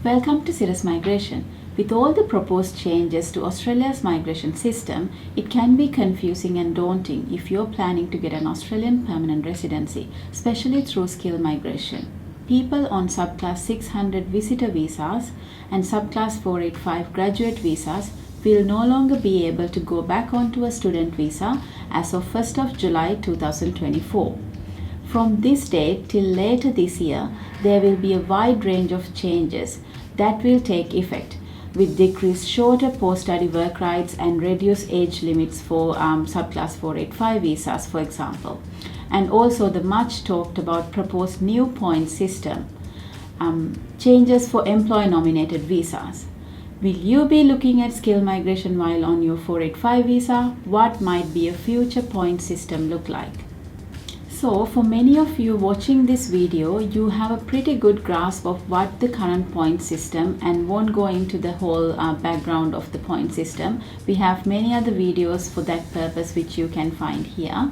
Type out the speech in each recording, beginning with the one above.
Welcome to Sirus Migration. With all the proposed changes to Australia's migration system, it can be confusing and daunting if you're planning to get an Australian permanent residency, especially through skill migration. People on subclass 600 visitor visas and subclass 485 graduate visas will no longer be able to go back onto a student visa as of 1st of July 2024. From this date till later this year, there will be a wide range of changes that will take effect, with decreased shorter post-study work rights and reduced age limits for subclass 485 visas, for example. And also the much talked about proposed new point system, changes for employer-nominated visas. Will you be looking at skill migration while on your 485 visa? What might be a future point system look like? So for many of you watching this video, you have a pretty good grasp of what the current point system, and won't go into the whole background of the point system. We have many other videos for that purpose which you can find here.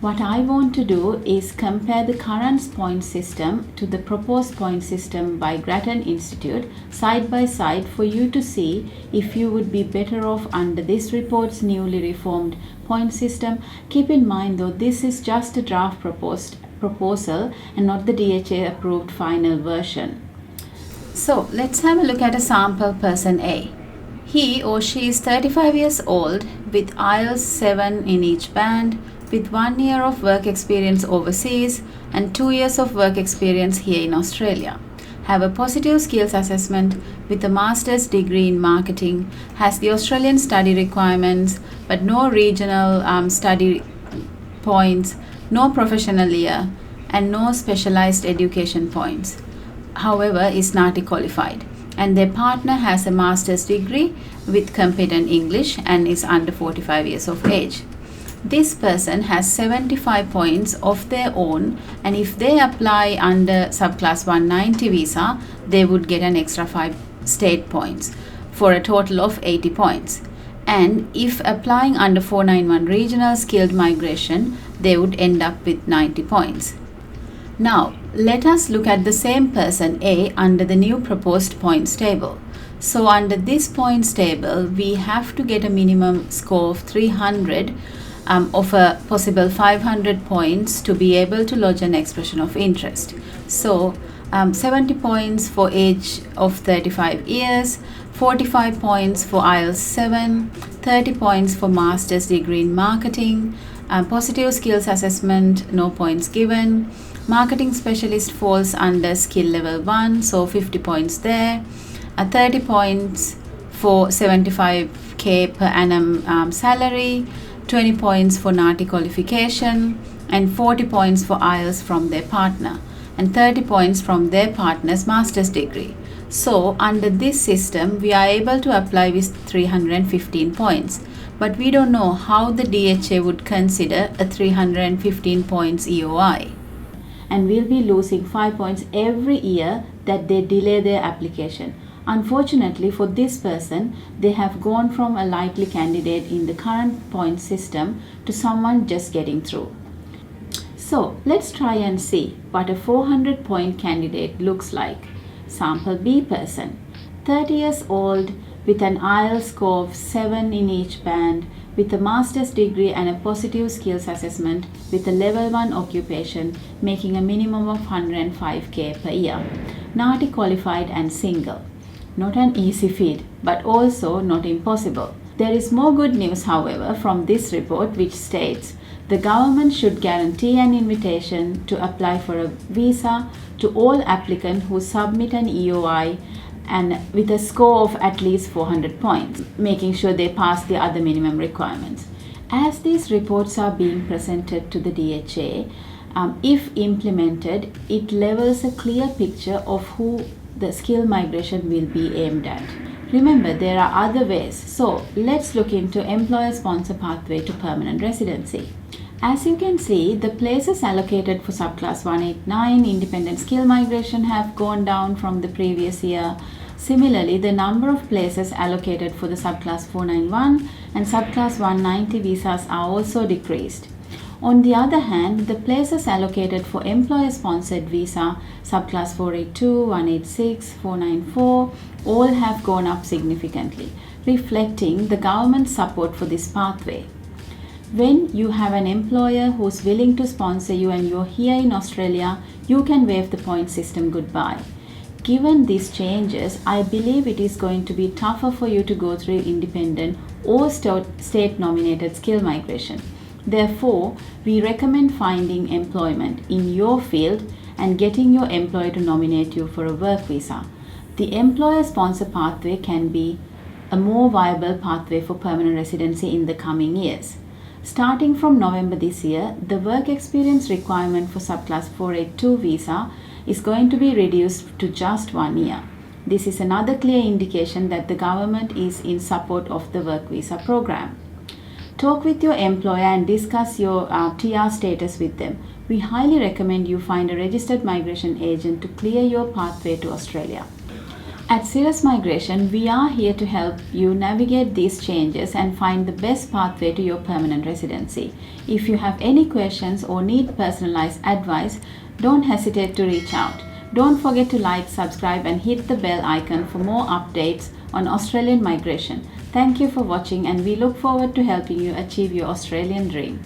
What I want to do is compare the current point system to the proposed point system by Grattan Institute side by side for you to see if you would be better off under this report's newly reformed point system. Keep in mind though, this is just a draft proposal and not the DHA approved final version. So let's have a look at a sample person A. He or she is 35 years old with IELTS 7 in each band, with 1 year of work experience overseas and 2 years of work experience here in Australia. Have a positive skills assessment with a master's degree in marketing, has the Australian study requirements but no regional study points, no professional year and no specialized education points. However, is NAATI qualified, and their partner has a master's degree with competent English and is under 45 years of age. This person has 75 points of their own, and if they apply under subclass 190 visa, they would get an extra 5 state points for a total of 80 points. And if applying under 491 regional skilled migration, they would end up with 90 points. Now, let us look at the same person A under the new proposed points table. So under this points table, we have to get a minimum score of 300 of a possible 500 points to be able to lodge an expression of interest. So 70 points for age of 35 years, 45 points for IELTS 7, 30 points for master's degree in marketing, positive skills assessment, no points given. Marketing specialist falls under skill level 1, so 50 points there. 30 points for 75k per annum salary, 20 points for NAATI qualification, and 40 points for IELTS from their partner, and 30 points from their partner's master's degree. So under this system, we are able to apply with 315 points, but we don't know how the DHA would consider a 315 points EOI. And we'll be losing 5 points every year that they delay their application. Unfortunately for this person, they have gone from a likely candidate in the current point system to someone just getting through. So let's try and see what a 400 point candidate looks like. Sample B person, 30 years old with an IELTS score of 7 in each band, with a master's degree and a positive skills assessment with a level 1 occupation, making a minimum of 105k per year. NAATI qualified and single. Not an easy feat, but also not impossible. There is more good news, however, from this report, which states the government should guarantee an invitation to apply for a visa to all applicants who submit an EOI and with a score of at least 400 points, making sure they pass the other minimum requirements. As these reports are being presented to the DHA, if implemented, it levels a clear picture of who the skill migration will be aimed at. Remember, there are other ways. So let's look into employer sponsor pathway to permanent residency. As you can see, the places allocated for subclass 189 independent skill migration have gone down from the previous year. Similarly, the number of places allocated for the subclass 491 and subclass 190 visas are also decreased. On the other hand, the places allocated for employer-sponsored visa, subclass 482, 186, 494, all have gone up significantly, reflecting the government's support for this pathway. When you have an employer who's willing to sponsor you and you're here in Australia, you can wave the point system goodbye. Given these changes, I believe it is going to be tougher for you to go through independent or state-nominated skill migration. Therefore, we recommend finding employment in your field and getting your employer to nominate you for a work visa. The employer-sponsor pathway can be a more viable pathway for permanent residency in the coming years. Starting from November this year, the work experience requirement for subclass 482 visa is going to be reduced to just 1 year. This is another clear indication that the government is in support of the work visa program. Talk with your employer and discuss your TR status with them. We highly recommend you find a registered migration agent to clear your pathway to Australia. At Sirus Migration, we are here to help you navigate these changes and find the best pathway to your permanent residency. If you have any questions or need personalized advice, don't hesitate to reach out. Don't forget to like, subscribe and hit the bell icon for more updates on Australian migration. Thank you for watching and we look forward to helping you achieve your Australian dream.